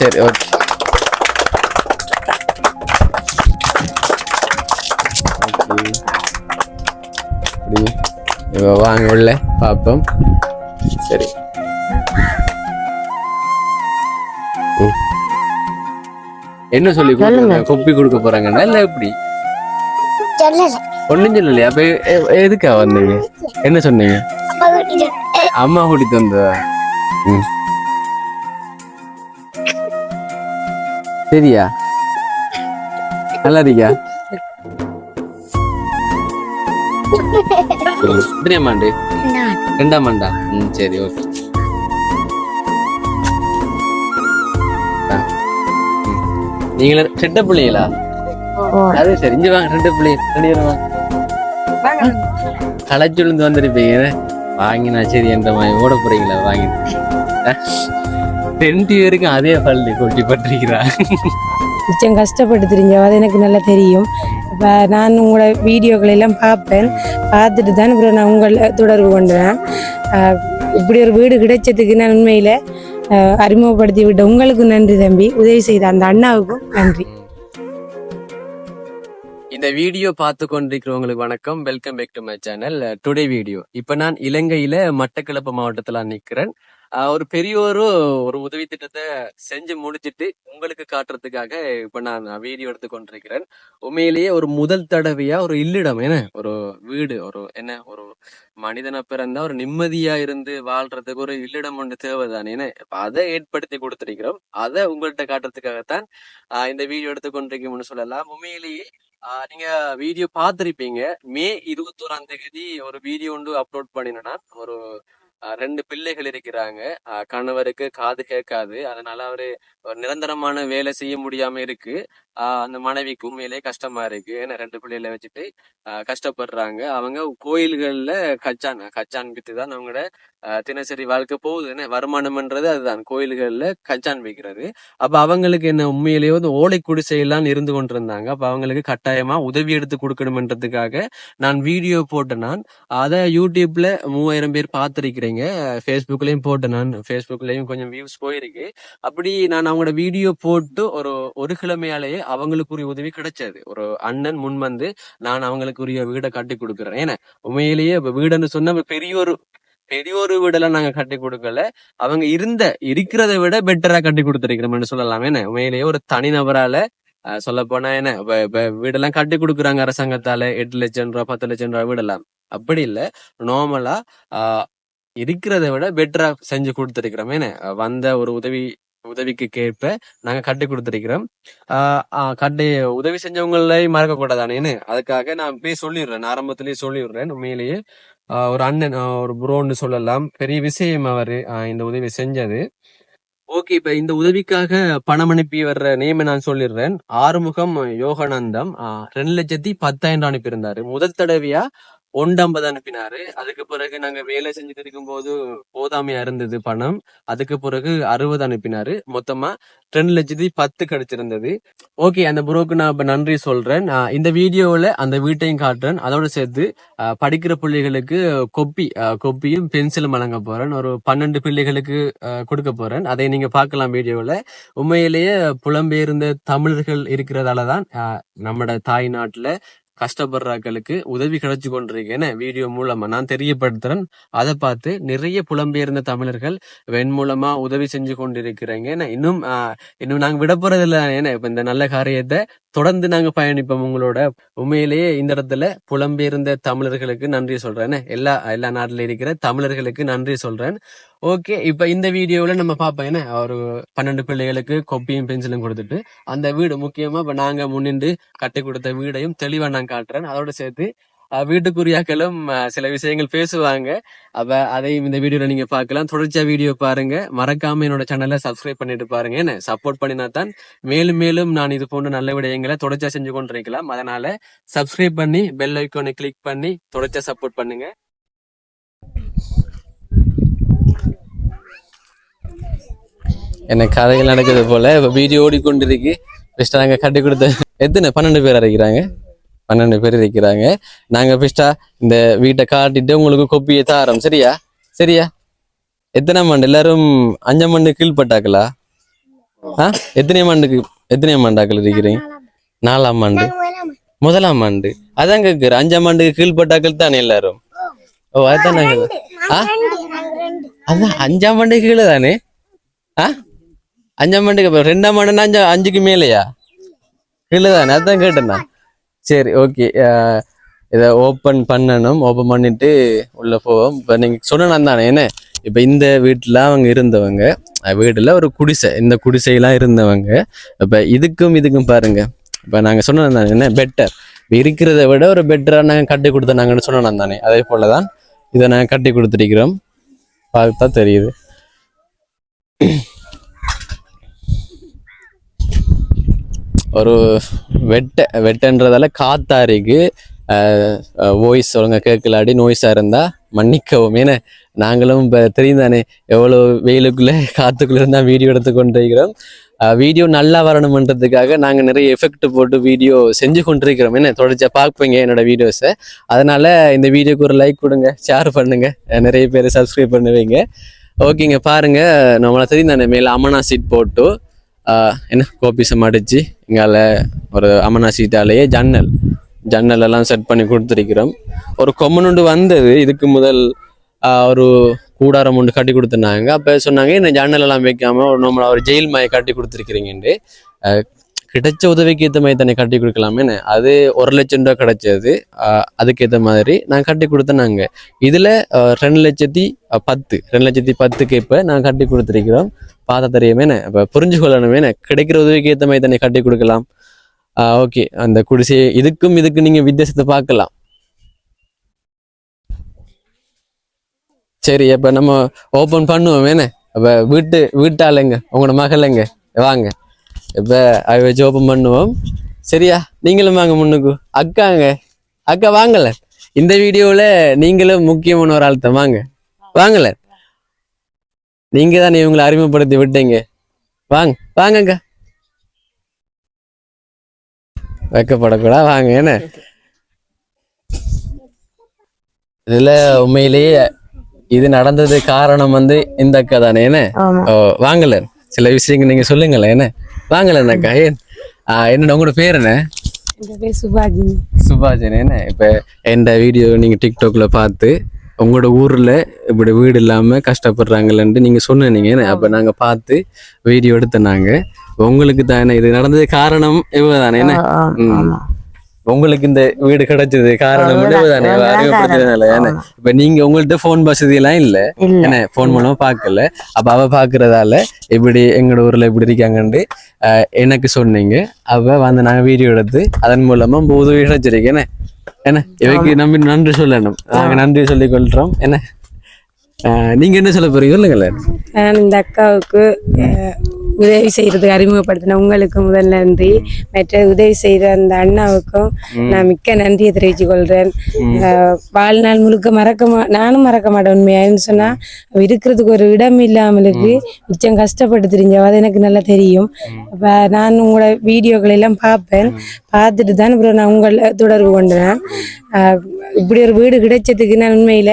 சரி ஓகே. இப்போ வாங்க உள்ள பார்ப்போம். சரி என்ன சொல்லி கொப்பி கொடுக்க போறாங்கன்னா இல்ல எப்படி ஒண்ணும் சொல்லலையா? அப்ப எதுக்கா வந்தீங்க? என்ன சொன்னீங்க? அம்மா கூட்டிட்டு வந்ததா? சரியா நல்லா இருக்கியா? எத்தனையாம் ஆண்டு? 2ஆம் ஆண்டா? சரி ஓகே. நீங்கள ரெட்ட பிள்ளைங்களா? அது சரி. இங்க வாங்க ரெட்ட பிள்ளைங்க களைச்சுழுந்து வந்திருப்பீங்க. வாங்கினா சரி என்ற மாதிரி ஓட போறீங்களா? வாங்கி 2 பேருக்கும் அதே பள்ளி கொட்டி பட்டிருக்கிறா. மிச்சம் கஷ்டப்பட்டு தெரிஞ்சவா அது எனக்கு நல்லா தெரியும். இப்போ நான் உங்களோட வீடியோக்களை எல்லாம் பார்ப்பேன். பார்த்துட்டு தான் அப்புறம் நான் உங்களை தொடர்பு கொண்டேன். இப்படி ஒரு வீடு கிடைச்சதுக்கு நான் உண்மையில் அறிமுகப்படுத்தி விட்ட உங்களுக்கு நன்றி தம்பி. உதவி செய்த அந்த அண்ணாவுக்கும் நன்றி. இந்த வீடியோ பார்த்து கொண்டிருக்கிறவங்களுக்கு வணக்கம். Welcome back to my channel. Today video இப்ப நான் இலங்கையில மட்டக்களப்பு மாவட்டத்துல நிக்கிறேன். ஒரு பெரிய ஒரு உதவி திட்டத்தை செஞ்சு முடிச்சிட்டு உங்களுக்கு காட்டுறதுக்காக இப்ப நான் வீடியோ எடுத்து கொண்டிருக்கிறேன். உண்மையிலேயே ஒரு முதல் தடவையா ஒரு இல்லிடம் என்ன ஒரு வீடு ஒரு ஒரு மனிதனை பிறந்தா ஒரு நிம்மதியா இருந்து வாழ்றதுக்கு ஒரு இல்லிடம் ஒன்று தேவைதானே. அதை ஏற்படுத்தி கொடுத்திருக்கிறோம். அதை உங்கள்கிட்ட காட்டுறதுக்காகத்தான் இந்த வீடியோ எடுத்து கொண்டிருக்கோம்னு சொல்லலாம். உண்மையிலேயே நீங்க வீடியோ பார்த்திருப்பீங்க. மே 21ஆம் தேதி ஒரு வீடியோ ஒன்று அப்லோட் பண்ணினா ஒரு 2 பிள்ளைகள் இருக்கிறாங்க. கணவருக்கு காது கேட்காது. அதனால அவரு ஒரு நிரந்தரமான வேலை செய்ய முடியாம இருக்கு. அந்த மனைவிக்கு உண்மையிலே கஷ்டமா இருக்கு. ஏன்னா 2 பிள்ளைகளை வச்சுட்டு கஷ்டப்படுறாங்க. அவங்க கோயில்கள்ல கச்சான் வித்துதான் அவங்களோட தினசரி வாழ்க்கை போகுது. என்ன வருமானம்ன்றது அதுதான், கோயில்கள்ல கச்சான் வைக்கிறது. அப்ப அவங்களுக்கு என்ன உண்மையிலேயே வந்து ஓலை குடிசையெல்லாம் இருந்து கொண்டிருந்தாங்க. அப்ப அவங்களுக்கு கட்டாயமா உதவி எடுத்து கொடுக்கணும்ன்றதுக்காக நான் வீடியோ போட்டேன். நான் அதை யூடியூப்ல 3000 பேர் பார்த்திருக்கிறீங்க. ஃபேஸ்புக்லயும் போட்டேன். நான் ஃபேஸ்புக்லயும் கொஞ்சம் வியூஸ் போயிருக்கு. அப்படி நான் அவங்களோட வீடியோ போட்டு ஒரு கிழமையாலேயே அவங்களுக்குரிய உதவி கிடைச்சது. ஒரு அண்ணன் முன் வந்து நான் அவங்களுக்குரிய வீடை கட்டி கொடுக்குறேன். ஏன்னா உண்மையிலேயே வீடுன்னு சொன்ன பெரிய ஒரு வீடெல்லாம் நாங்க கட்டி கொடுக்கல. அவங்க இருக்கிறத விட பெட்டரா கட்டி கொடுத்திருக்கிறோம்னு சொல்லலாம். என்ன உண்மையிலேயே ஒரு தனிநபரால சொல்ல போனா என்ன வீடெல்லாம் கட்டி கொடுக்குறாங்க அரசாங்கத்தால 8 லட்சம் ரூபாய் 10 லட்சம் ரூபாய் வீடெல்லாம். அப்படி இல்ல, நார்மலா இருக்கிறத விட பெட்டரா செஞ்சு கொடுத்திருக்கிறோம். என்ன வந்த ஒரு உதவிக்கு கேட்ப நாங்க கட்டி கொடுத்திருக்கிறோம். உதவி செஞ்சவங்களை மறக்க கூடாதானேன்னு அதுக்காக நான் போய் சொல்லிடுறேன். ஆரம்பத்திலேயே சொல்லிடுறேன். உண்மையிலேயே ஒரு அண்ணன் ஒரு ப்ரோன்னு சொல்லலாம். பெரிய விஷயம் அவரு இந்த உதவி செஞ்சது. ஓகே, இப்ப இந்த உதவிக்காக பணம் அனுப்பி வர்ற நேம் நான் சொல்லிடுறேன். ஆறுமுகம் யோகானந்தம் 2,10,000 அனுப்பியிருந்தாரு. முதல் தடவையா 150 அனுப்பினாரு. அதுக்கு பிறகு நாங்க வேலை செஞ்சுட்டு இருக்கும் போது போதாமையா இருந்தது பணம். அதுக்கு பிறகு 60 அனுப்பினாரு. மொத்தமா 2,10,000 கிடைச்சிருந்தது. ஓகே, அந்த ப்ரோக்கு நான் இப்ப நன்றி சொல்றேன். இந்த வீடியோல அந்த வீட்டையும் காட்டுறேன். அதோட சேர்த்து படிக்கிற பிள்ளைகளுக்கு கொப்பியும் பென்சிலும் வழங்க போறேன். ஒரு 12 பிள்ளைகளுக்கு கொடுக்க போறேன். அதை நீங்க பார்க்கலாம் வீடியோல. உண்மையிலேயே புலம்பெயர்ந்த தமிழர்கள் இருக்கிறதாலதான் நம்மட தாய் நாட்டுல கஷ்டப்படுறாக்களுக்கு உதவி கிடைச்சு கொண்டிருக்கேன்னு வீடியோ மூலமா நான் தெரியப்படுத்துறேன். அதை பார்த்து நிறைய புலம்பெயர்ந்த தமிழர்கள் வெண் மூலமா உதவி செஞ்சு கொண்டிருக்கிறீங்க. இன்னும் நாங்க விட போறது இல்லை. ஏன்னா இப்ப இந்த நல்ல காரியத்தை தொடர்ந்து நாங்க பயணிப்போம் உங்களோட. உண்மையிலேயே இந்த இடத்துல புலம்பெயர்ந்த தமிழர்களுக்கு நன்றி சொல்றேன். எல்லா நாட்டுல இருக்கிற தமிழர்களுக்கு நன்றி சொல்றேன். ஓகே, இப்ப இந்த வீடியோல நம்ம பார்ப்போம். என்ன ஒரு 12 பிள்ளைகளுக்கு கொப்பியும் பென்சிலும் கொடுத்துட்டு அந்த வீடு முக்கியமா இப்ப நாங்க முன்னின்று கட்டி கொடுத்த வீடையும் தெளிவா நான் காட்டுறேன். அதோட சேர்த்து வீட்டுக்குரியாக்களும் சில விஷயங்கள் பேசுவாங்க. அப்ப அதையும் இந்த வீடியோல நீங்க பார்க்கலாம். தொடர்ச்சியா வீடியோ பாருங்க. மறக்காம என்னோட சேனலை சப்ஸ்கிரைப் பண்ணிட்டு பாருங்க. என்ன சப்போர்ட் பண்ணினா தான் மேலும் மேலும் நான் இது போன்ற நல்ல விடயங்களை தொடர்ச்சியா செஞ்சு கொண்டிருக்கலாம். அதனால சப்ஸ்கிரைப் பண்ணி பெல் ஐக்கானை கிளிக் பண்ணி தொடர்ச்சியா சப்போர்ட் பண்ணுங்க. என்ன கதைகள் நடக்குது போல. இப்ப வீடியோ ஓடிக்கொண்டிருக்கு. பெஸ்டா நாங்க கட்டி கொடுத்த எத்தனை 12 பேர் இருக்கிறாங்க. 12 பேர் இருக்கிறாங்க. நாங்க பெஸ்டா இந்த வீட்டை காட்டிட்டு உங்களுக்கு கொப்பியை தாரோம். சரியா? எத்தனை மண்டு எல்லாரும் 5 மண்டு கீழ்பட்டாங்களா? எத்தனையாம் ஆண்டாக்கள் இருக்கிறீங்க? 4ஆம் ஆண்டு, 1ஆம் ஆண்டு. அதான் கேட்குறேன், 5ஆம் ஆண்டுக்கு கீழ்பட்டாக்கள் தானே எல்லாரும்? ஓ அதுதான் அதான் 5ஆம் ஆண்டு கீழே தானே. 5ஆம் ஆண்டுக்கு 2ஆம் ஆண்டுன்னா 5க்கு மேலையா? கீழே தானே, அதான் கேட்டேண்ணா. சரி ஓகே. இதை ஓப்பன் பண்ணணும். ஓப்பன் பண்ணிட்டு உள்ள போவோம். இப்போ நீங்க சொன்னா தானே என்ன, இப்போ இந்த வீட்டில் அவங்க இருந்தவங்க, வீட்டில் ஒரு குடிசை, இந்த குடிசையெல்லாம் இருந்தவங்க. இப்போ இதுக்கும் பாருங்க, இப்போ நாங்கள் சொன்னோம் தானே என்ன பெட்டர், இருக்கிறத விட ஒரு பெட்டராக நாங்கள் கட்டி கொடுத்தோம் சொன்னோம் தானே, அதே போல தான் இதை நாங்கள் கட்டி கொடுத்துருக்கிறோம். பார்த்தா தெரியுது. ஒரு வெட்டன்றதால காத்தாரிக்கு வாய்ஸ் ஒழுங்கா கேட்கலாடி நோய்ஸாக இருந்தால் மன்னிக்கவும். ஏன்னா நாங்களும் இப்போ தெரியும் தானே எவ்வளோ வெயிலுக்குள்ளே காற்றுக்குள்ளே இருந்தால் வீடியோ எடுத்து கொண்டிருக்கிறோம். வீடியோ நல்லா வரணுமன்றதுக்காக நாங்கள் நிறைய எஃபெக்ட் போட்டு வீடியோ செஞ்சு கொண்டிருக்கிறோம். என்ன தொடர்ச்சியாக பார்ப்பீங்க என்னோட வீடியோஸை. அதனால் இந்த வீடியோக்கு ஒரு லைக் கொடுங்க, ஷேர் பண்ணுங்கள், நிறைய பேர் சப்ஸ்கிரைப் பண்ணுவீங்க. ஓகேங்க, பாருங்கள். நம்மளை தெரியும் தானே மேலே அமனா சீட் போட்டு என்ன கோபிசம் அடித்து இங்கால ஒரு அமனா சீட்டாலேயே ஜன்னல் எல்லாம் செட் பண்ணி கொடுத்துருக்கிறோம். ஒரு கொம்மனுண்டு வந்தது இதுக்கு முதல், ஒரு கூடாரம் ஒன்று கட்டி கொடுத்துருந்தாங்க. அப்போ சொன்னாங்க இந்த ஜன்னல் எல்லாம் வைக்காம நம்மளை ஒரு ஜெயில் மாயை கட்டி கொடுத்துருக்கிறீங்கன்ட்டு. கிடைச்ச உதவிக்கு ஏற்ற மாதிரி தானே கட்டி கொடுக்கலாமேன்னு, அது 1 லட்சம் ரூபா கிடைச்சது. அதுக்கேற்ற மாதிரி நாங்கள் கட்டி கொடுத்தோன்னாங்க. இதில் 2,10,2,10,000 இப்போ நாங்கள் கட்டி கொடுத்துருக்கிறோம். பார்த்தா தெரியுமேண்ணே, இப்போ புரிஞ்சு கொள்ளணுமேண்ணே, கிடைக்கிற உதவிக்கு ஏற்ற மாதிரி தானே கட்டி கொடுக்கலாம். ஓகே, அந்த குடிசை இதுக்கு நீங்கள் வித்தியாசத்தை பார்க்கலாம். சரி, இப்போ நம்ம ஓப்பன் பண்ணுவோம். என்ன இப்போ வீட்டாளுங்க உங்களோட மகளைங்க வாங்க, இப்போ அதை வச்சு ஓப்பன் பண்ணுவோம். சரியா? நீங்களும் வாங்க முன்னுக்கு. அக்கா வாங்கல, இந்த வீடியோவில் நீங்களும் முக்கியமான ஒரு ஆள் தான். வாங்கல, நீங்க தானே இவங்களை அறிமுகப்படுத்தி விட்டீங்க. வாங்கக்கா, வைக்கப்படக்கூடா, வாங்க. என்ன இதுல உண்மையிலேயே இது நடந்தது காரணம் இந்த அக்கா தானே. என்ன வாங்கல, சில விஷயங்கள் நீங்க சொல்லுங்களேன். என்ன வாங்கல அக்கா, என்ன உங்களோட பேர் என்ன? சுபாஜினி. என்ன இப்ப எந்த வீடியோ நீங்க டிக்டாக்ல பார்த்து உங்களோட ஊர்ல இப்படி வீடு இல்லாம கஷ்டப்படுறாங்கன்னு நீங்க சொன்னீங்க. அப்ப நாங்க பார்த்து வீடியோ எடுத்தோம். உங்களுக்கு தானே இது நடந்தது காரணம் இவதானே. என்ன உங்களுக்கு இந்த வீடு கிடைச்சது காரணம் இவதானே, அறிமுகப்படுத்துறதுனால. ஏன்னா இப்ப நீங்க உங்கள்ட்ட போன் வசதி எல்லாம் இல்ல, என்ன போன் மூலமா பாக்கல. அப்ப அவ பாக்குறதால இப்படி எங்களோட ஊர்ல இப்படி இருக்காங்கன்னு எனக்கு சொன்னீங்க. அவ நாங்க வீடியோ எடுத்து அதன் மூலமா உதவி கிடைச்சிருக்கேன். என்ன இவைக்கு நம்பி நன்றி சொல்லணும். நாங்க நன்றி சொல்லிக் கொள்றோம். என்ன நீங்க என்ன சொல்ல போறீங்க சொல்லுங்களேன். நான் இந்த அக்காவுக்கு உதவி செய்யறதுக்கு அறிமுகப்படுத்தின உங்களுக்கு முதல் நன்றி. மற்ற உதவி செய்த அந்த அண்ணாவுக்கும் நான் மிக்க நன்றியை தெரிவித்துக் கொள்றேன். வாழ்நாள் முழுக்க நானும் மறக்க மாட்டேன். உண்மையான்னு சொன்னா இருக்கிறதுக்கு ஒரு இடம் இல்லாமலுக்கு மிச்சம் கஷ்டப்பட்டு தெரிஞ்சவ, அது எனக்கு நல்லா தெரியும். அப்ப நான் உங்களோட வீடியோக்களை எல்லாம் பார்த்துட்டு தான் அப்புறம் நான் உங்களை தொடர்பு கொண்டேன். இப்படி ஒரு வீடு கிடைச்சதுக்கு நான் உண்மையில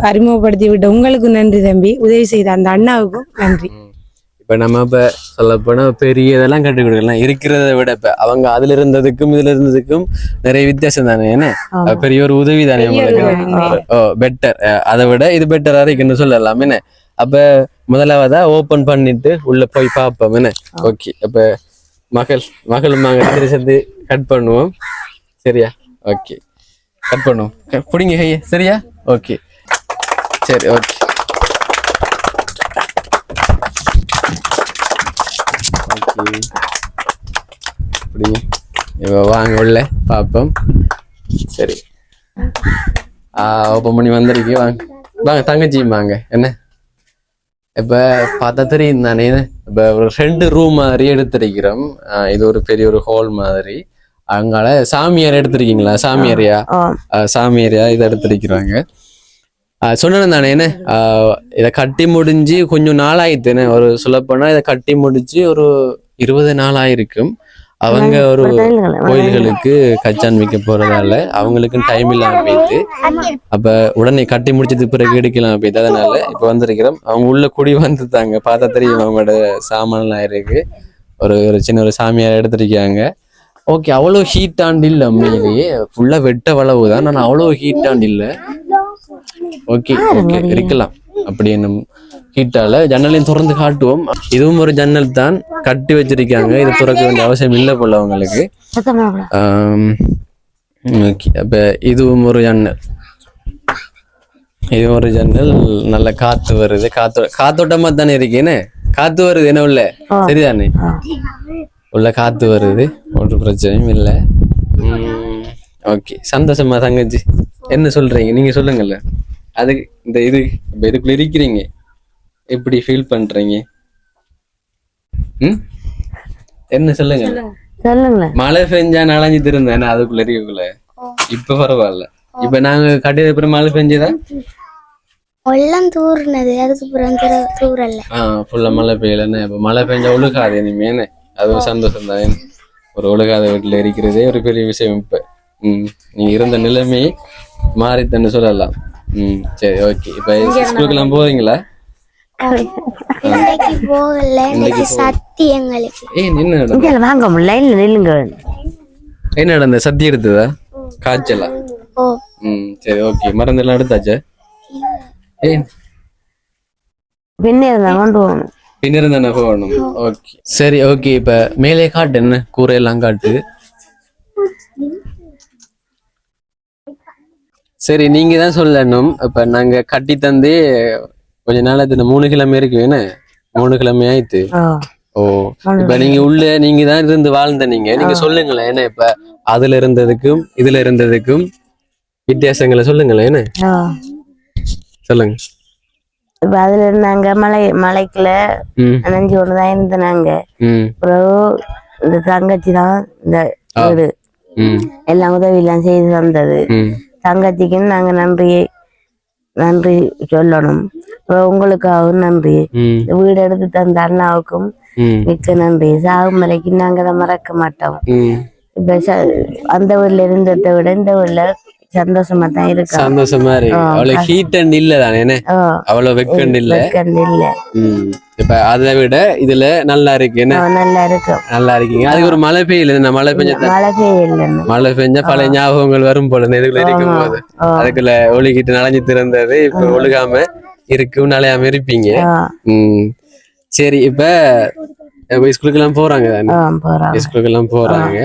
அறிமுகப்படுத்தி விட்ட உங்களுக்கு நன்றி தம்பி. உதவி செய்த அந்த அண்ணாவுக்கும் நன்றி. இப்ப நம்ம இப்ப சொல்ல போனா பெரிய இதெல்லாம் கட்டி கொடுக்கலாம், இருக்கிறத விட இப்ப அவங்க அதுல இருந்ததுக்கும் இதுல இருந்ததுக்கும் நிறைய வித்தியாசம் தானே. என்ன பெரிய ஒரு உதவி தானே உங்களுக்கு. பெட்டர், அதை விட இது பெட்டரா இருக்குன்னு சொல்லலாம். என்ன அப்ப முதலாவதா ஓபன் பண்ணிட்டு உள்ள போய் பார்ப்போம். என்ன ஓகே, அப்ப மகளும் சேர்ந்து கட் பண்ணுவோம். சரியா? ஓகே, கட் பண்ணுவோம். பிடிங்க கைய. சரியா? ஓகே, சரி, ஓகே. வாங்க உள்ள பாப்போம். சரி, ஓப்பன் பண்ணி வந்திருக்கு. வாங்க தங்கச்சியும் வாங்க. என்ன இப்ப பார்த்தா தெரியும் தானே, இப்ப ஒரு 2 ரூம் மாதிரி எடுத்திருக்கிறோம். இது ஒரு பெரிய ஒரு ஹால் மாதிரி. அங்கால சாமியார் எடுத்திருக்கீங்களா? சாமியாரியா இதை எடுத்திருக்கிறாங்க. சொன்னேன் தானே. என்ன இதை கட்டி முடிஞ்சு கொஞ்சம் நாள் ஆயிடுத்துன்னு ஒரு சொல்லப்போனா, இதை கட்டி முடிச்சு ஒரு 20 நாள் ஆயிருக்கும். அவங்க ஒரு கோயில்களுக்கு கச்சான் வைக்க போறதால அவங்களுக்கும் டைம் இல்லாம போயிட்டு அப்ப உடனே கட்டி முடிச்சதுக்கு பிறகு எடுக்கலாம் போயிட்டு அதனால இப்ப வந்திருக்கிறோம். அவங்க உள்ள குடி வந்துட்டாங்க, பார்த்தா தெரியும் அவங்களோட சாமான் எல்லாம் இருக்கு. ஒரு ஒரு சின்ன ஒரு சாமியார் எடுத்திருக்காங்க. ஓகே, அவ்வளவு ஹீட் ஆண்டு இல்ல, உண்மையிலேயே ஃபுல்லா வெட்ட வளவு தான், ஆனா அவ்வளவு ஹீட் ஆண்டு இல்ல. ஓகே ஓகே இருக்கலாம் அப்படி என்னும் ஹீட்டால. ஜன்னலையும் திறந்து காட்டுவோம். இதுவும் ஒரு ஜன்னல் தான், கட்டி வச்சிருக்காங்க. இது திறக்க வேண்டிய அவசியம் இல்லை போல அவங்களுக்கு. ஓகே, அப்ப இதுவும் ஒரு ஜன்னல். இது ஒரு ஜன்னல். நல்ல காத்து வருது, காத்தோட்டமா தானே இருக்கேன்னு. காத்து வருது என்ன உள்ள, சரிதானே? உள்ள காத்து வருது, ஒரு பிரச்சனையும் இல்லை. ஓகே, சந்தோஷமா தங்கச்சி? என்ன சொல்றீங்க நீங்க, சொல்லுங்கல்ல. அதுக்கு இந்த இதுக்குள்ள இருக்கிறீங்க, எப்படி ஃபீல் பண்றீங்க? என்ன சொல்லுங்க. மழை பெஞ்சா நனைஞ்சிட்டு இருந்தேன் அதுக்குள்ள இருக்கக்குள்ள. இப்ப பரவாயில்ல. இப்ப நாங்க கட்டியது அப்புறம் மழை பெஞ்சதா தூர்னது, அதுக்கப்புறம் தூரல்ல. ஃபுல்லா மழை பெய்யலன்னு. இப்ப மழை பெஞ்சா ஒழுகாது இனிமேனு. அதுவும் சந்தோஷம் தான். ஒரு ஒழுகாத வீட்டுல இருக்கிறதே ஒரு பெரிய விஷயம். இப்ப நீங்க இருந்த நிலைமை மாறித்தன்னு சொல்லலாம். சரி, ஓகே. இப்ப ஸ்கூலுக்கு எல்லாம் போறீங்களா? போகல, சத்தியங்களுக்கு. என்ன நடந்த? சத்தி எடுத்ததா? காய்ச்சலா? சரி, ஓகே. மருந்து எல்லாம் எடுத்தாச்சா? பின்னர் தானே போகணும். ஓகே, சரி, ஓகே. இப்ப மேலே காட்டு, என்ன கூரையெல்லாம் காட்டு. சரி, நீங்க தான் சொல்லணும். இப்ப நாங்க கட்டி தந்து கொஞ்ச நாள் 3 கிழமை இருக்கு, என்ன 3 கிழமை ஆயிட்டு. ஓ, இப்ப நீங்க உள்ள நீங்க தான் இருந்து வாழ்ந்த நீங்க சொல்லுங்களேன். ஏன்னா இப்ப அதுல இருந்ததுக்கும் இதுல இருந்ததுக்கும் வித்தியாசங்களை சொல்லுங்களேன். என்ன சொல்லுங்க. இப்ப அதுல இருந்தாங்க மலைக்குள்ள நனைஞ்சு ஒண்ணுதான் இருந்தாங்க. இந்த தங்கச்சி தான் இந்த வீடு எல்லாம் உதவி எல்லாம் செய்து தந்தது. தங்கச்சிக்குன்னு நாங்க நன்றி சொல்லணும். உங்களுக்காகவும் நன்றி. வீடு எடுத்து தந்த அண்ணாவுக்கும் மிக்க நன்றி. சாகும் வரைக்கும் நாங்க அதை மறக்க மாட்டோம். இப்ப அந்த ஊர்ல இருந்ததை விட இந்த ஊர்ல சந்தோஷமா தான் இருக்கு. சந்தோஷமா இருக்கு. அவ்வளவு ஹீட் அண்ட் இல்ல தானே, அவ்வளவு வெக்கண்ட் இல்ல. இப்ப அதை விட இதுல நல்லா இருக்கு. நல்லா இருக்கு, நல்லா இருக்கீங்க. அதுக்கு ஒரு மழை பெய்யல. மழை பெஞ்சா பழைய ஞாபகங்கள் வரும் போல இதுக்குள்ள இருக்கும் போது. அதுக்குள்ள ஒழுகிட்டு நனைஞ்சு திறந்தது இப்ப ஒழுகாம இருக்கும், நனையாம இருப்பீங்க. சரி, இப்ப ஸ்கூலுக்கு எல்லாம் போறாங்க தானே? ஸ்கூலுக்கு எல்லாம் போறாங்க.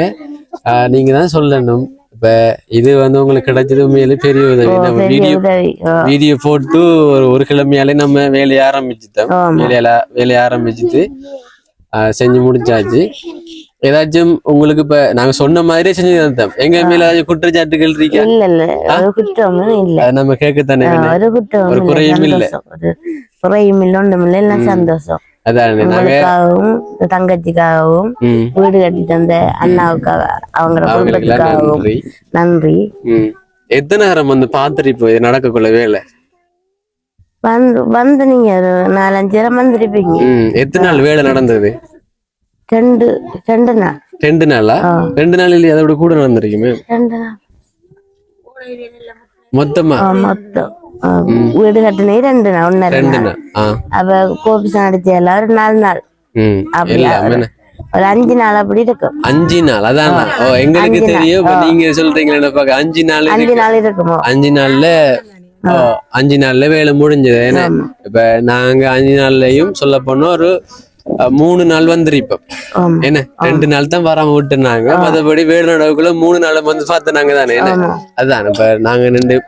நீங்க தான் சொல்லணும். இப்ப இது உங்களுக்கு கிடைச்சது உண்மையிலே பெரிய உதவி. நம்ம வீடியோ போட்டு ஒரு கிழமையாலே நம்ம வேலையை ஆரம்பிச்சுட்டோம். வேலையை ஆரம்பிச்சுட்டு செஞ்சு முடிச்சாச்சு. ஏதாச்சும் உங்களுக்கு இப்ப நாங்க சொன்ன மாதிரியே செஞ்சு தந்தோம். எங்க மேல ஏதாச்சும் குற்றச்சாட்டுகள் இருக்கா? நம்ம கேட்கத்தானே, ஒரு குறையும் இல்ல. சந்தோஷம். அதான் தங்கச்சிக்காகவும் வீடு கட்டி தந்த அண்ணாவுக்காக அவங்களுக்காகவும் நன்றி. எத்தனை நேரம் வந்து பாத்துட்டு இப்போ நடக்கக்குள்ள வேலை வந்து நீங்க 4-5 நேரம் வந்திருப்பீங்க. எத்தனை நாள் வேலை நடந்தது? 2 நாள். 2 நாளா? 2 நாள் இல்லையா? அதோட கூட நடந்திருக்குமே. 2 நாள் மொத்தமா. மொத்தம் வீடு கட்டினே 2 நாள். 1.5 நாள். அப்ப கோபிசம் அடிச்ச எல்லாரும் 4 நாள். அப்படி ஒரு 5 நாள் அப்படி இருக்கும். 5 நாள் அதான் எங்களுக்கு தெரியும். நீங்க சொல்றீங்களா? 5 நாள் இருக்குமோ? 5 நாள்ல 5 நாள்ல வேலை முடிஞ்சது. ஏன்னா இப்ப நாங்க 5 நாள்லயும் சொல்ல போனோம் ஒரு 3 நாள் வந்துருப்போம். என்ன 2 நாள் தான் வராம விட்டுனாங்க. மற்றபடி வேடு நடவுக்குள்ள 3 நாள் வந்து பார்த்துனாங்க தானே. என்ன அதுதான் இப்ப நாங்க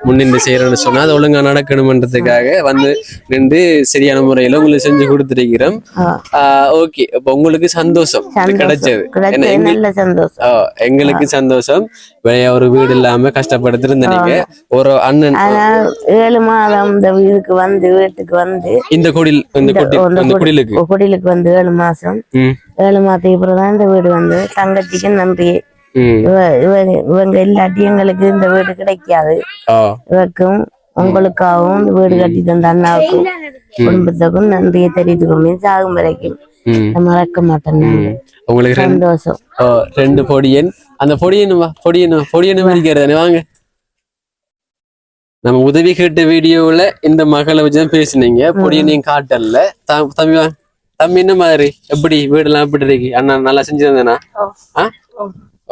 முன்னின்று செய்யறோம்னு சொன்னா அது ஒழுங்கா நடக்கணும்ன்றதுக்காக வந்து நின்று சரியான முறையில உங்களுக்கு செஞ்சு கொடுத்துருக்கிறோம். ஓகே, இப்ப உங்களுக்கு சந்தோஷம் கிடைச்சது. எங்களுக்கு சந்தோஷம். ஒரு வீடு இல்லாம கஷ்டப்படுத்திட்டு இருந்தீங்க. ஒரு அண்ணன் 7 மாதம் இந்த வீட்டுக்கு வந்து இந்த குடிலுக்கு வந்து 7 மாசம் 7 மாதத்துக்கு அப்புறம் இந்த வீடு வந்து தங்கச்சிக்கு நன்றி. இவங்க இல்லாட்டி எங்களுக்கு இந்த வீடு கிடைக்காது. இவருக்கும் உங்களுக்காகவும் வீடு கட்டி தந்த அண்ணாவுக்கும் குடும்பத்துக்கும் நன்றியை தெரிவித்துக்கொண்டு சாகும் வரைக்கும் ம் மறக்க மாட்டேன் நான். ம் உங்களுக்கு சந்தோஷம். ரெண்டு பொடியன் அந்த பொடியனும் இருக்கிறதானே வாங்க. நம்ம உதவி கேட்ட வீடியோல இந்த மகளை வச்சுதான் பேசுனீங்க. பொடியனையும் காட்டல. தம்பி தம்பி என்ன மாதிரி எப்படி வீடெல்லாம் எப்படி இருக்கு அண்ணா நல்லா செஞ்சிருந்தேனா?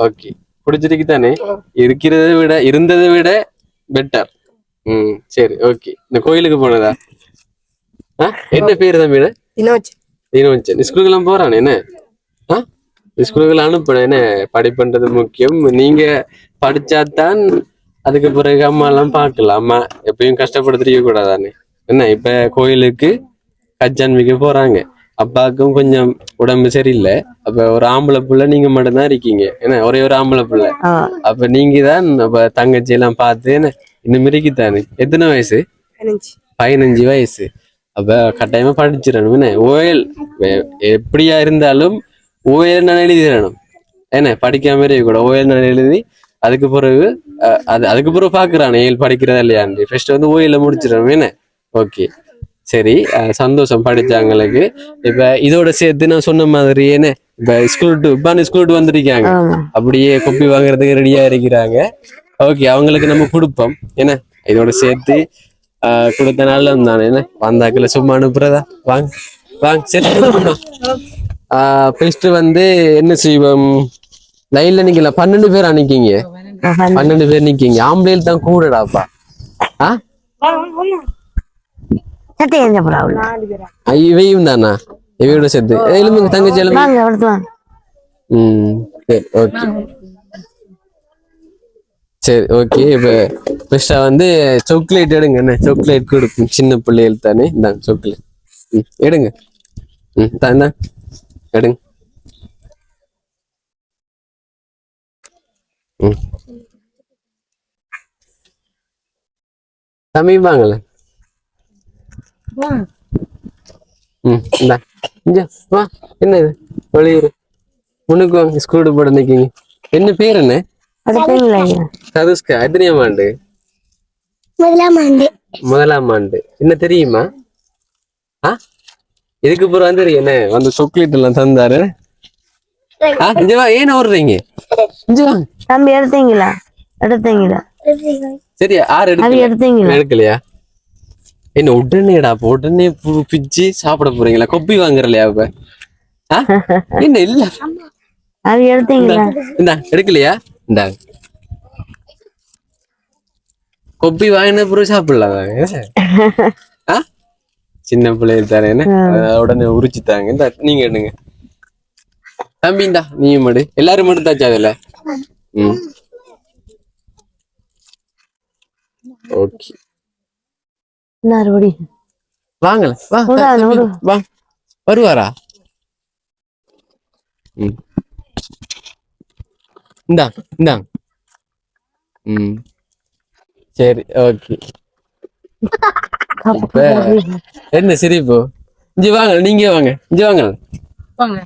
ஓகே பிடிச்சிருக்கு தானே? இருந்ததை விட பெட்டர். சரி ஓகே. இந்த கோயிலுக்கு போனதா? என்ன பேரு தம்பி? ஸ்கூலுக்கு எல்லாம் போறானே என்ன? ஸ்கூலுக்கு அனுப்புறேன் என்ன? படிப்புன்றது முக்கியம். நீங்க படிச்சாதான் அதுக்கு பிறகு அம்மா எல்லாம் பார்க்கலாம். அம்மா எப்பயும் கஷ்டப்படுத்திக்க கூடாதானே என்ன? இப்ப கோயிலுக்கு கச்சான்மிக்க போறாங்க. அப்பாவுக்கும் கொஞ்சம் உடம்பு சரியில்லை. அப்ப ஒரு ஆம்பளை பிள்ளை நீங்க மட்டும்தான் இருக்கீங்க என்ன? ஒரே ஒரு ஆம்பளை பிள்ளை. அப்ப நீங்க தான் அப்ப தங்கச்சி எல்லாம் பார்த்து என்ன இன்னும் இருக்குத்தானே? எத்தனை வயசு? 15 வயசு. அப்ப கட்டாயமா படிச்சிடணும் என்ன? ஓயல் எப்படியா இருந்தாலும் ஓயல் நான் எழுதிடணும் என்ன? படிக்காம கூட ஓயல் நான் எழுதி அதுக்கு பிறகு அதுக்கு பிறகு பாக்குறான் ஏழு படிக்கிறதா இல்லையான்னு ஃபர்ஸ்ட் வந்து ஓயில முடிச்சிடணும் என்ன? ஓகே சரி சந்தோஷம் படிச்சாங்களுக்கு. இப்ப இதோட சேர்த்து நான் சொன்ன மாதிரி என்ன இப்ப ஸ்கூல் வந்திருக்காங்க. அப்படியே கொப்பி வாங்குறதுக்கு ரெடியா இருக்கிறாங்க. ஓகே அவங்களுக்கு நம்ம கொடுப்போம் என்ன? இதோட சேர்த்து கொடுத்த நாள்ல இருந்தானே என்ன வந்தாக்குல சும்மா அனுப்புறதா? வாங்க வாங்க சரி. ஃபர்ஸ்ட் வந்து என்ன செய்வோம்? லைன்ல நிக்கல 12 பேர் நிக்கீங்க. 12 பேர் நிக்கீங்க. ஆம்பளையில் தான் கூடடாப்பா. இவையும் தானா? இவையோட சேர்த்து எலும்புங்க தங்கச்சி எலும்பு. சரி ஓகே சரி ஓகே. இப்ப ஃபர்ஸ்டா வந்து சாக்லேட் எடுங்க என்ன? சாக்லேட் கொடுக்கும் சின்ன பிள்ளைகள் தானே. இந்தாங்க சாக்லேட் எடுங்க. தான் எடுங்க. சமீபாங்கள வா. என்ன இது ஒளியூர் முன்னுக்கு வாங்க. ஸ்கூல் போட நிக்கீங்க. என்ன பேர் என்ன? சதுஷ்கா. எத்தனையாம் ஆண்டு? முதலாம் ஆண்டு. என்ன தெரியுமா? இதுக்கு பிறகு வந்து என்ன வந்து சாக்லேட் எல்லாம் தந்தாரு. ஏன் ஓடுறீங்க? தம்பி எடுத்தீங்களா? சரி யாரு எடுக்கலையா? என்ன உடனேடா உடனே பிச்சு சாப்பிட போறீங்களா? கொப்பி வாங்குறலையா? இப்ப என்ன இல்ல இந்தா எடுக்கலையா? இந்த கொப்பி வாங்கின பிறகு சாப்பிடலாம். சின்ன பிள்ளைகள் தானே உடனே உரிச்சுட்டாங்க. இந்த நீங்க எடுங்க தம்பிண்டா. நீயும் மடு எல்லாரும் மட்டும் தாச்சா அதுல. ஓகே வாங்கல வா. வருவாரா? இந்தா இந்தாங்க. சரி ஓகே. என்ன சிரிப்பு? இஞ்சி வாங்க. நீங்க வாங்க. இஞ்சி வாங்க வாங்க.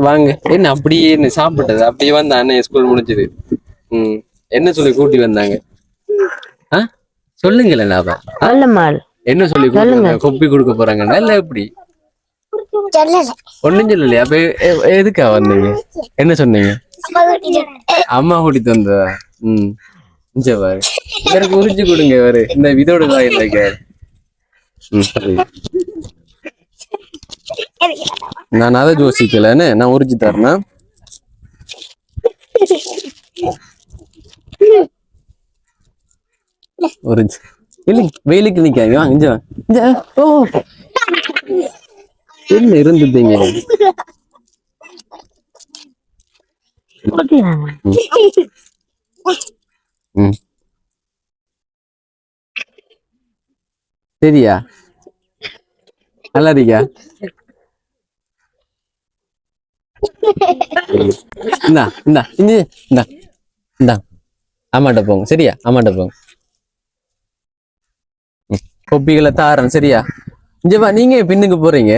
வாங்க. என்ன அப்படியே என்ன சாப்பிட்டது? அப்படியே வந்தா அண்ணன் ஸ்கூல் முடிஞ்சது. என்ன சொல்லி கூட்டி வந்தாங்க? சொல்லுங்களேன். என்ன சொல்லி கொப்பி கொடுக்க போறாங்கன்னா இல்ல எப்படி? ஒண்ணும் சொல்லலையா? அப்ப எதுக்கா வந்தீங்க? என்ன சொன்னீங்க? அம்மா கூட்டிட்டு வந்ததா? பாரு எனக்கு உரிச்சு கொடுங்க. இவரு இந்த இதோட இல்லைங்க. நான் அதை யோசிக்கலன்னு நான் உரிச்சு தரேன்னா. உரிச்சு இல்லைங்க வெயிலுக்கு நிக்காங்க. வாங்க. ஓ என்ன இருந்துட்டீங்க? சரியா? நல்லா இருக்கா? இந்தா இந்தா இந்தா இந்தா அம்மாட்ட போங்க. சரியா? அம்மாட்ட போங்க. கொப்பிகளை தாரன். சரியா? இஞ்சப்பா நீங்க பின்னுக்கு போறீங்க.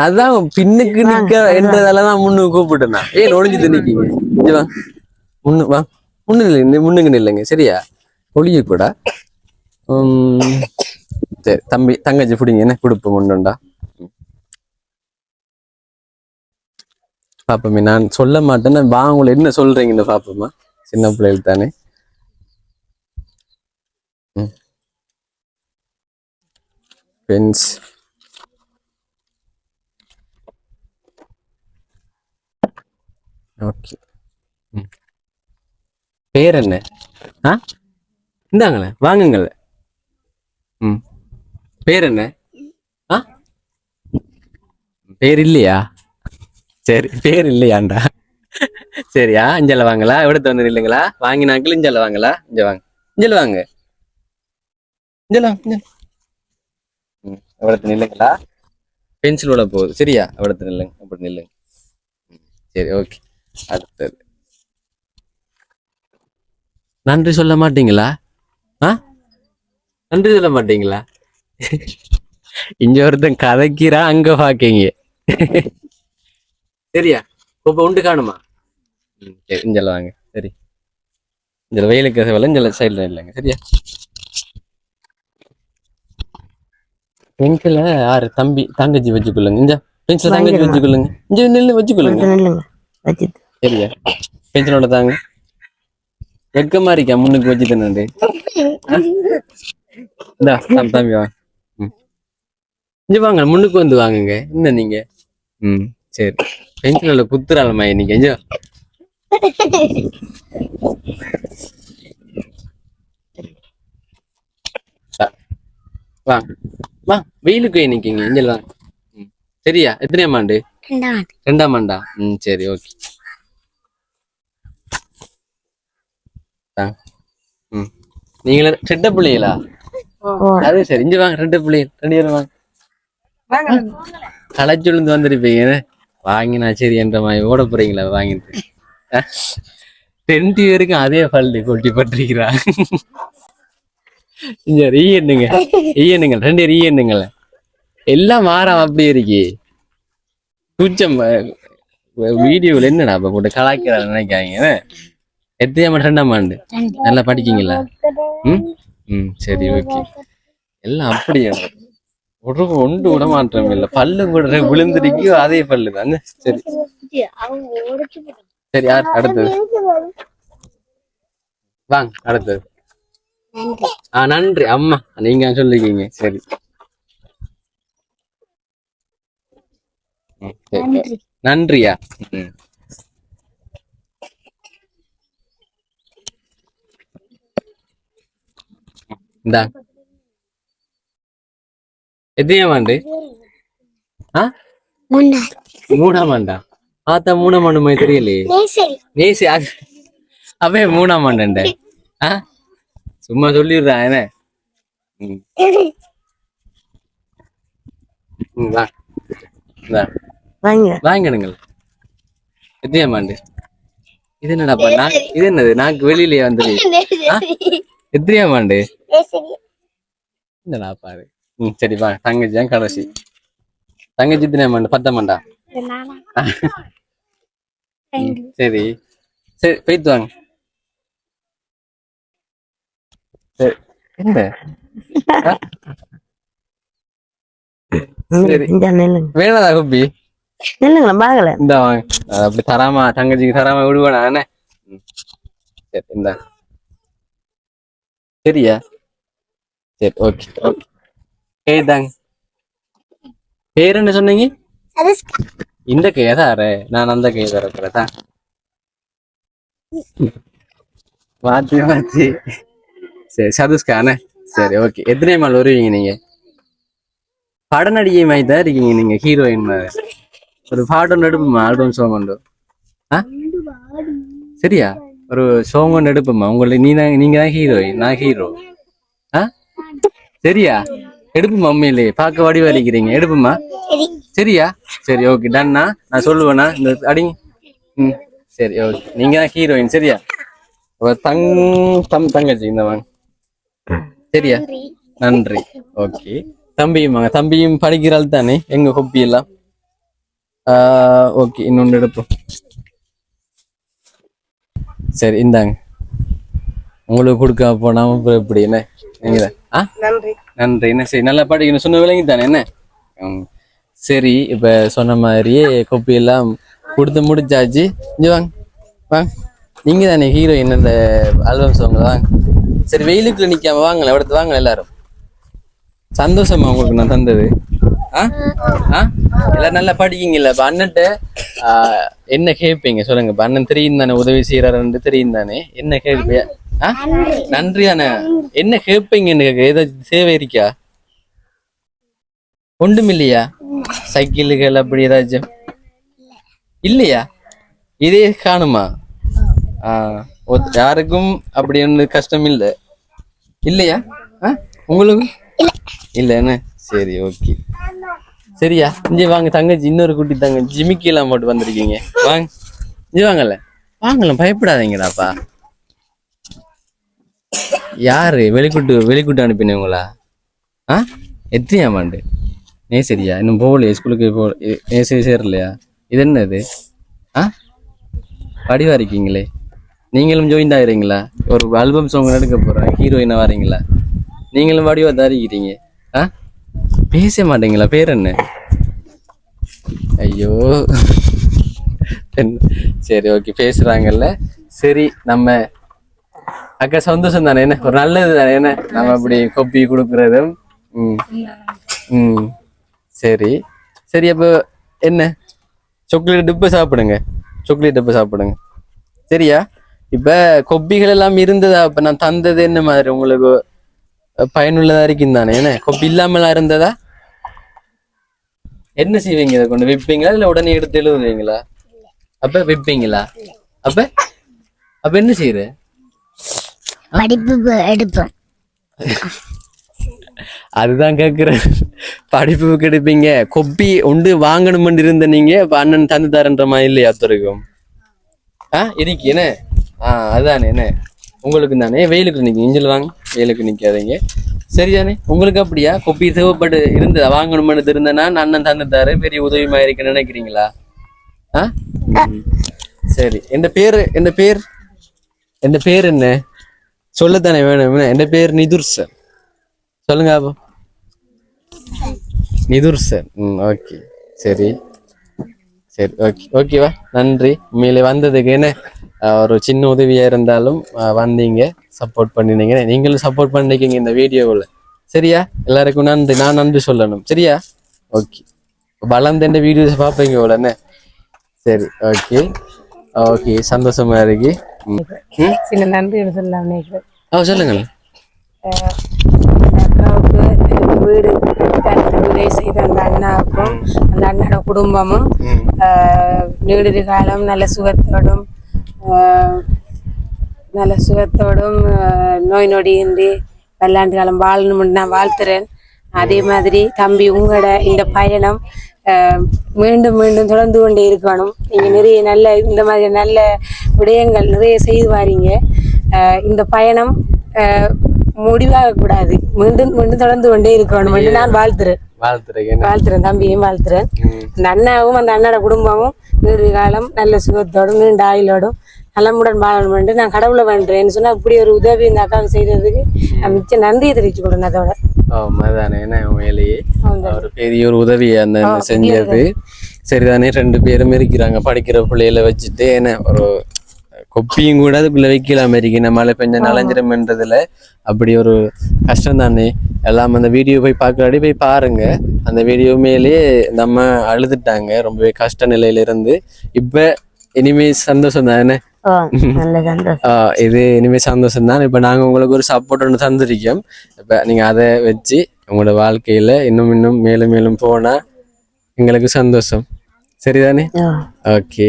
அதான் பின்னுக்கு நிக்க என்றதாலதான் முன்னுக்கு கூப்பிட்டுனா. ஏன் ஒளிஞ்சு நிக்கீங்க? இஞ்சவா முன்னு வா. முன்னுக்கு நில்லுங்க. சரியா? ஒளிய கூட சரி தம்பி தங்கச்சி பிடிங்க என்ன கொடுப்போம் ஒன்றுண்டா. பாப்போமே நான் சொல்ல மாட்டேன்னா உங்களை என்ன சொல்றீங்கன்னு பாப்போமா, சின்ன பிள்ளைகள் தானே. பென்ஸ் ஓகே. பேர் என்ன? ஆ இந்தாங்களே வாங்குங்கள. பேர் என்ன? ஆ பேர் இல்லையா? சரி பேர் இல்லையாண்டா. சரியா இஞ்சல வாங்களா, எவ்வளவு வந்து இல்லைங்களா வாங்கினாக்கள் இஞ்சல வாங்களா, இஞ்ச வாங்க இஞ்சல வாங்க இஞ்சல வாங்க. எவ்வளவு இல்லைங்களா, பென்சிலோட போகுது சரியா, எவ்வளவு இல்லைங்க அப்படி இல்லைங்க. சரி ஓகே. அடுத்தது நன்றி சொல்ல மாட்டீங்களா? ஆ நன்றி சொல்ல மாட்டீங்களா? இங்க ஒருத்தன் கதைக்கிறா அங்க பாக்கீங்க. சரியா இப்ப உண்டு காணுமா? சரி இஞ்சல வாங்க. சரி இந்த வெயிலுக்கு கசவல இந்த சைட்ல இல்லைங்க சரியா. பென்சில யாரு தம்பி தங்கச்சி வச்சுக்கொள்ளுங்க. இந்த பென்சில தங்கச்சி வச்சுக்கொள்ளுங்க. இங்க நெல்லு வச்சுக்கொள்ளுங்க சரியா. பென்சிலோட தாங்க வெக்கமா இருக்கா முன்னுக்கு வச்சு தண்ணு. இந்தா தம்பி வாங்க. இங்க வாங்க முன்னுக்கு வந்து வாங்குங்க. என்ன நீங்க சரி பென்சிலோட குத்துறாளமா நீங்க இங்க வாங்க வா. வெயிலுக்கு நிக்கீங்க இங்க சரியா. எத்தனையாம் ஆண்டு? 2ஆம் ஆண்டா? சரி ஓகே. நீங்கள ரெட்ட பிள்ளைகளா? அது சரி இங்க வாங்க. ரெட்ட பிள்ளைகள் 2 பேரும் வாங்க. களைச்சுழுந்து வந்துருப்பீங்க வாங்கினா சரி என்ற மாதிரி ஓட போறீங்களா வாங்கிட்டு. 2 பேருக்கும் அதே பல்லு கொட்டி பட்டிருக்கிறா. இங்க ஈ எண்ணுங்க 2 பேர் ஈ எண்ணுங்கள எல்லாம் மாறாம அப்படி இருக்கே கூச்சம். வீடியோல என்னடா அப்ப போட்டு கலாய்க்கிறாரு நினைக்காங்க. எத்தையாம 2ஆம் ஆண்டு நல்லா படிக்கீங்களா? சரி ஓகே. எல்லாம் அப்படியே ஒரு ஒன்று விட மாற்றம் இல்லை. பல்லு கூட விழுந்துருக்கோ அதே பல்லு தானே. சரி சரி யார் அடுத்தது வாங்க. அடுத்தது நன்றி அம்மா நீங்க சொல்லிருக்கீங்க. சரி நன்றியா. இந்தா எத்தையாம் ஆண்டு? 3ஆம் ஆண்டா? பார்த்தா 3ஆம் ஆண்டு மாதிரி தெரியலையே. நேசி அப்ப 3ஆம் ஆண்டு சும்மா சொல்லிடுறான் என்ன. வாங்கிடுங்கள். எத்தையாம் ஆண்டு? இது என்னடா இது என்னது நாக்கு வெளியிலயே வந்துடு. எத்தையாம் ஆண்டு? என்னடா பாரு. சரி வா தங்கச்சி தான் கடைசி. தங்கச்சி எத்தனையாம் ஆண்டு? 10ஆம் ஆண்டா? சரி சரி போயிட்டு வாங்க. சரி என்ன சரி வேணாதா குப்பி இந்த வாங்க. அப்படி தராமா தங்கச்சிக்கு தராம விடுவானா என்ன. சரி இந்த சரியா. சரி ஓகே ஓகே. கேதாங்க பேர் என்ன சொன்னீங்க? இந்த கேதாரு நான் அந்த கேதாரா மாத்தி மாத்தி. சரி சதுஸ்கானே. சரி ஓகே. எத்தனை நாள் வருவீங்க நீங்க? படம் நடிகை மாதிரி தான் இருக்கீங்க நீங்க. ஹீரோயின் மாதிரி ஒரு பாடம் எடுப்புமா ஆல்பம் சாங் உண்டு. சரியா ஒரு சாங் ஒன்று எடுப்புமா உங்களுக்கு. நீங்க தான் ஹீரோயின் நான் ஹீரோ. சரியா எடுப்புமா. உண்மையிலேயே பார்க்க வடிவளிக்கிறீங்க எடுப்புமா. சரியா சரி ஓகே டன்னா. நான் சொல்லுவேண்ணா இந்த அடிங்க. சரி ஓகே நீங்க தான் ஹீரோயின் சரியா. தங்கச்சி இந்த வாங்க. சரியா நன்றி. ஓகே தம்பியும் வாங்க. தம்பியும் படிக்கிறாள் தானே எங்க ஹொப்பி எல்லாம். ஓகே இன்னொன்று எடுப்போம். சரி இந்தாங்க உங்களுக்கு கொடுக்க போனாம எப்படி என்ன நீங்க நன்றி. நன்றி. என்ன சரி, நல்லா படிக்கணும் சொன்ன விளங்கி தானே என்ன. சரி, இப்ப சொன்ன மாதிரியே கொப்பி எல்லாம் கொடுத்து முடிச்சாச்சு. இங்க வாங்க வாங்க, நீங்க தானே ஹீரோயின் இந்த ஆல்பம் சாங் வாங்க. சரி, வெயிலுக்குள்ள நிக்காம வாங்கல, எடுத்து வாங்க எல்லாரும். சந்தோஷமா உங்களுக்கு நான் தந்தது. எல்லாரும் நல்லா படிக்கீங்கல்ல. இப்ப அண்ணன்ட்ட என்ன கேட்பீங்க சொல்லுங்க. இப்ப அண்ணன் தெரியும் தானே, உதவி செய்யறாரு தெரியும் தானே, என்ன கேட்பீங்க? நன்றி அண்ணா. என்ன கேட்பீங்க? ஏதாச்சும் சேவை இருக்கா? ஒன்றும் இல்லையா? சைக்கிளுகள் அப்படி ஏதாச்சும் இல்லையா? இதே காணுமா? யாருக்கும் அப்படி ஒண்ணு கஷ்டம் இல்லை இல்லையா? உங்களுக்கு இல்ல என்ன? சரி, ஓகே. சரியா, இஞ்சி வாங்க தங்கச்சி, இன்னொரு குட்டி தங்கச்சி ஜிமிக்கி எல்லாம் போட்டு வந்திருக்கீங்க. வாங்க இஞ்சி வாங்கல, வாங்கலாம், பயப்படாதீங்கடாப்பா. யாரு வெளிக்கூட்டு அனுப்பினவங்களா? எத்தனையாம் ஆண்டு? நேசரியா? இன்னும் போகலையா ஸ்கூலுக்கு? நேசரி சேரலையா? இது என்னது? படிவா இருக்கீங்களே. நீங்களும் ஜாயின் ஆகிறீங்களா? ஒரு ஆல்பம் சாங் எடுக்க போறேன், ஹீரோயினா வரீங்களா? நீங்களும் வடிவா தாரிக்கிறீங்க. பேச மாட்டீங்களா? பேர் என்ன? ஐயோ, சரி, ஓகே, பேசுறாங்கல்ல. சரி, நம்ம அக்கா சந்தோஷம் தானே என்ன, ஒரு நல்லது தானே என்ன, நம்ம அப்படி கொப்பி கொடுக்கறதும். சரி சரி, அப்போ என்ன, சாக்லேட் டிப்பு சாப்பிடுங்க, சாக்லேட் டிப்பு சாப்பிடுங்க. சரியா? இப்ப கொப்பிகள் எல்லாம் இருந்ததா? இப்ப நான் தந்தது என்ன மாதிரி உங்களுக்கு பயனுள்ளதா இருக்கும் தானே என்ன? கொப்பி இல்லாமலாம் இருந்ததா? என்ன செய்வீங்க? இதை கொண்டு விற்பீங்களா இல்ல உடனே எடுத்து எழுதுவீங்களா? அப்ப விற்பீங்களா? அப்ப அப்ப என்ன செய்யற? படிப்பு எடுப்பேன். அதுதான் கேக்குறேன். படிப்பு எடுப்பீங்க. கொப்பி உண்டு வாங்கணும்னு இருந்த நீங்க அண்ணன் தந்து தரன்ற மாதிரி இல்லையா? அத்தருக்கும் இருக்கு என்ன? அதுதானே என்ன, உங்களுக்கு தானே. வெயிலுக்கு நிக்க இஞ்சல் வாங்க, வெயிலுக்கு நிக்காதீங்க. சரிதானே? உங்களுக்கு அப்படியா? கொப்பி தேவைப்பட்டு இருந்ததா? வாங்கணும்னு இருந்தேன்னா அண்ணன் தந்துட்டாரு, பெரிய உதவிமா இருக்குன்னு நினைக்கிறீங்களா? சரி, என் பேர் என்ன சொல்லத்தானே வேணும். என் பேர் நிதுர் சார். சொல்லுங்க அப்போ. நிதுர் சார். ஓகே, சரி சரி, ஓகே, ஓகேவா? நன்றி. உண்மையிலே வந்ததுக்கு என்ன ஒரு சின்ன உதவியா இருந்தாலும் வந்தீங்க, சப்போர்ட் பண்ணினீங்க. நீங்களும் சப்போர்ட் பண்ணிருக்கீங்க இந்த வீடியோவில். சரியா? எல்லாருக்கும் நன்றி. நான் நன்றி சொல்லணும். சரியா? ஓகே. வளர்ந்த இந்த வீடியோஸ் பார்ப்பீங்க உடனே. சரி, ஓகே ஓகே, சந்தோஷமா இருக்கு. சின்ன நன்றி சொல்லலாம். சொல்லுங்கள். அக்காவுக்கு வீடு உதவி செய்த அந்த அண்ணாவுக்கும் அந்த அண்ணனோட குடும்பமும் நீடித காலம் நல்ல சுகத்தோடும் நோய் நொடியின்றி பல்லாண்டு காலம் வாழணும்னு நான் வாழ்த்துறேன். அதே மாதிரி தம்பி, உங்களோட இந்த பயணம் மீண்டும் மீண்டும் தொடர்ந்து கொண்டே இருக்கணும். நீங்கள் நிறைய நல்ல இந்த மாதிரி நல்ல விடயங்கள் நிறைய செய்து வாரீங்க. இந்த பயணம் முடிவாக கூடாது, மீண்டும் மீண்டும் தொடர்ந்து கொண்டே இருக்கணும் என்று நான் வாழ்த்துறேன். தம்பியையும் வாழ்த்துறேன். அந்த அண்ணாவும் அந்த அண்ணோட குடும்பமும் நீண்ட காலம் நல்ல சுகத்தோடும் நீண்ட ஆயுளோடும் நலமுடன் வாழணும் என்று நான் கடவுளை வேண்டுறேன்னு சொன்னா, அப்படி ஒரு உதவி இந்த அக்காவுக்கு செய்ததுக்கு நான் மிச்சம் நன்றியை தெரிவிச்சு கொடுங்க. அதோட உண்மையிலேயே ஒரு பெரிய ஒரு உதவி அந்த செஞ்சது. சரிதானே? 2 பேரும் இருக்கிறாங்க, படிக்கிற பிள்ளைகளை வச்சுட்டு என்ன ஒரு கொப்பியும் கூட அதுக்குள்ள வைக்கலாம் இருக்கீங்க. மழை பெஞ்ச நலஞ்சிரம்ன்றதுல அப்படி ஒரு கஷ்டம் தானே. எல்லாம் அந்த வீடியோ போய் பார்க்கலாடி போய் பாருங்க. அந்த வீடியோ மேலேயே நம்ம அழுதுட்டாங்க, ரொம்பவே கஷ்ட நிலையில இருந்து. இப்ப இனிமே சந்தோஷம் தானே? இது இனிமே சந்தோஷம் தான். இப்ப நாங்க உங்களுக்கு ஒரு சப்போர்ட் ஒன்று தந்திருக்கோம். இப்ப நீங்க அதை வச்சு உங்களோட வாழ்க்கையில இன்னும் இன்னும் மேலும் மேலும் போனா எங்களுக்கு சந்தோஷம். சரிதானே? ஓகே.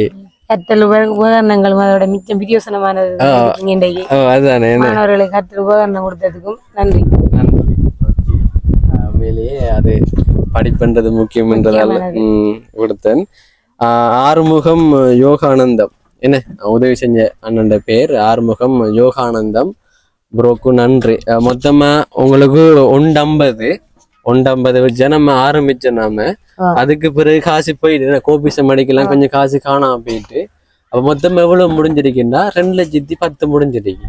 கற்றல் உபகரணங்கள் அதோட மிச்சம் பிரியோசனமானது. அதுதானே, மாணவர்களை கற்றல் உபகரணம் கொடுத்ததுக்கும் நன்றி. உண்மையிலேயே அது படிப்புன்றது முக்கியம் என்றதால கொடுத்தேன். ஆறுமுகம் யோகானந்தம் என்ன உதவி செஞ்ச அண்ணன் பேர் ஆறுமுகம் யோகானந்தம் ப்ரோக்கு நன்றி. மொத்தமா உங்களுக்கு 150 வச்சா நம்ம ஆரம்பிச்சோம். நாம அதுக்கு பிறகு காசு போயிட்டு கோபிசம் அடிக்கலாம், கொஞ்சம் காசு காணாம போயிட்டு அப்ப மொத்தம் எவ்வளவு முடிஞ்சிருக்குன்னா 2,10,000 முடிஞ்சிருக்கு.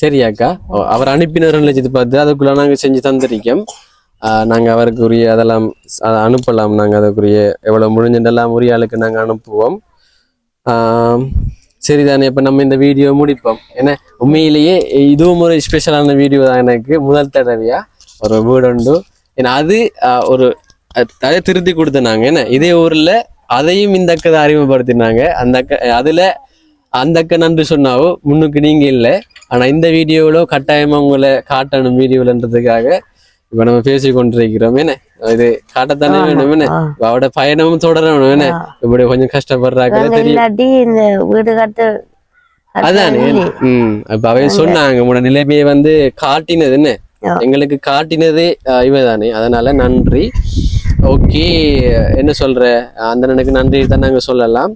சரியாக்கா அவர் அனுப்பினர் லட்சத்து பார்த்து அதுக்குள்ள நாங்க செஞ்சு தந்திருக்கோம். நாங்க அவருக்கு உரிய அதெல்லாம் அனுப்பலாம். நாங்க அதுக்குரிய எவ்வளவு முடிஞ்சதெல்லாம் உரிய ஆளுக்கு நாங்க அனுப்புவோம். சரிதானே, இப்ப நம்ம இந்த வீடியோ முடிப்போம். ஏன்னா உண்மையிலேயே இதுவும் ஒரு ஸ்பெஷலான வீடியோ தான். எனக்கு முதல் தடவையா ஒரு வீடு உண்டு. ஏன்னா அது ஒரு அதை திருத்தி கொடுத்தனாங்க. ஏன்னா இதே ஊர்ல அதையும் இந்த அக்கை அறிமுகப்படுத்தினாங்க. அந்த அக்கை அதுல அந்த அக்கை நன்றி சொன்னாவோ முன்னுக்கு நீங்க இல்லை. ஆனா இந்த வீடியோவில கட்டாயமா உங்களை காட்டணும் வீடியோலன்றதுக்காக இப்ப நம்ம பேசி கொண்டிருக்கிறோம். என்ன இது காட்டத்தானே வேணும். என்ன அவட பயணமும் தொடரணும். என்ன இப்படி கொஞ்சம் கஷ்டப்படுறாங்க தெரியும். இந்த வீடு கட்டு அதானே. இப்ப அவைய சொன்னாங்க உங்களோட நிலைமையை வந்து காட்டினது என்ன எங்களுக்கு காட்டினதே இவதானே. அதனால நன்றி. ஓகே, என்ன சொல்ற அந்த எனக்கு நன்றி தான் நாங்க சொல்லலாம்.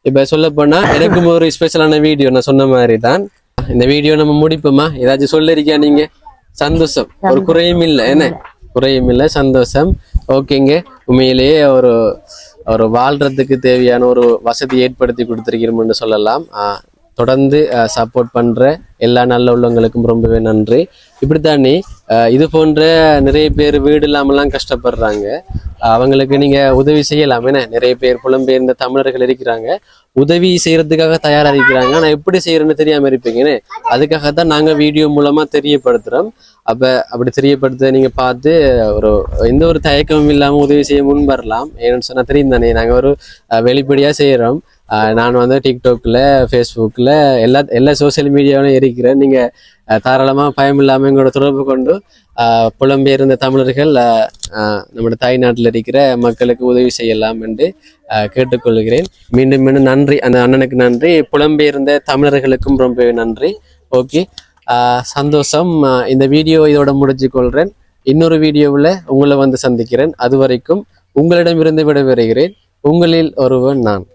இப்ப சொல்ல போனா எனக்கும் ஒரு ஸ்பெஷலான வீடியோ நான் சொன்ன மாதிரி தான். இந்த வீடியோ நம்ம முடிப்போமா? ஏதாச்சும் சொல்லிருக்கியா நீங்க? சந்தோஷம், ஒரு குறையும் இல்லை. என்ன குறையும் இல்லை, சந்தோஷம். ஓகேங்க, உண்மையிலேயே ஒரு ஒரு வாழ்றதுக்கு தேவையான ஒரு வசதி ஏற்படுத்தி கொடுத்துருக்கிறோம்னு சொல்லலாம். தொடர்ந்து சப்போர்ட் பண்ற எல்லா நல்ல உள்ளவங்களுக்கும் ரொம்பவே நன்றி. இப்படித்தானே இது போன்ற நிறைய பேர் வீடு இல்லாமலாம் கஷ்டப்படுறாங்க. அவங்களுக்கு நீங்க உதவி செய்யலாம். ஏன்னா நிறைய பேர் புலம்பெயர்ந்த தமிழர்கள் இருக்கிறாங்க, உதவி செய்யறதுக்காக தயாரா இருக்கிறாங்க. ஆனா எப்படி செய்யறதுன்னு தெரியாம இருப்பீங்கன்னு அதுக்காகத்தான் நாங்க வீடியோ மூலமா தெரியப்படுத்துறோம். அப்படி தெரியப்படுத்த நீங்க பார்த்து ஒரு எந்த ஒரு தயக்கமும் இல்லாம உதவி செய்ய முன் வரலாம். ஏன்னு சொன்னா தெரியும் தானே, நாங்க ஒரு வெளிப்படையா செய்யறோம். நான் வந்து டிக்டாக்ல, ஃபேஸ்புக்ல எல்லா சோசியல் மீடியாவிலும் இருக்கிறேன். நீங்க தாராளமா பயம் இல்லாம எங்களோட தொடர்பு கொண்டு புலம்பெயர்ந்த தமிழர்கள் நம்முடைய தாய்நாட்டில் இருக்கிற மக்களுக்கு உதவி செய்யலாம் என்று கேட்டுக்கொள்கிறேன். மீண்டும் மீண்டும் நன்றி அந்த அண்ணனுக்கு நன்றி. புலம்பெயர்ந்த தமிழர்களுக்கும் ரொம்பவே நன்றி. ஓகே, சந்தோஷம். இந்த வீடியோ இதோட முடிச்சு கொள்றேன். இன்னொரு வீடியோவில் உங்களை வந்து சந்திக்கிறேன். அது வரைக்கும் உங்களிடமிருந்து விடைபெறுகிறேன். உங்களில் ஒருவன் நான்.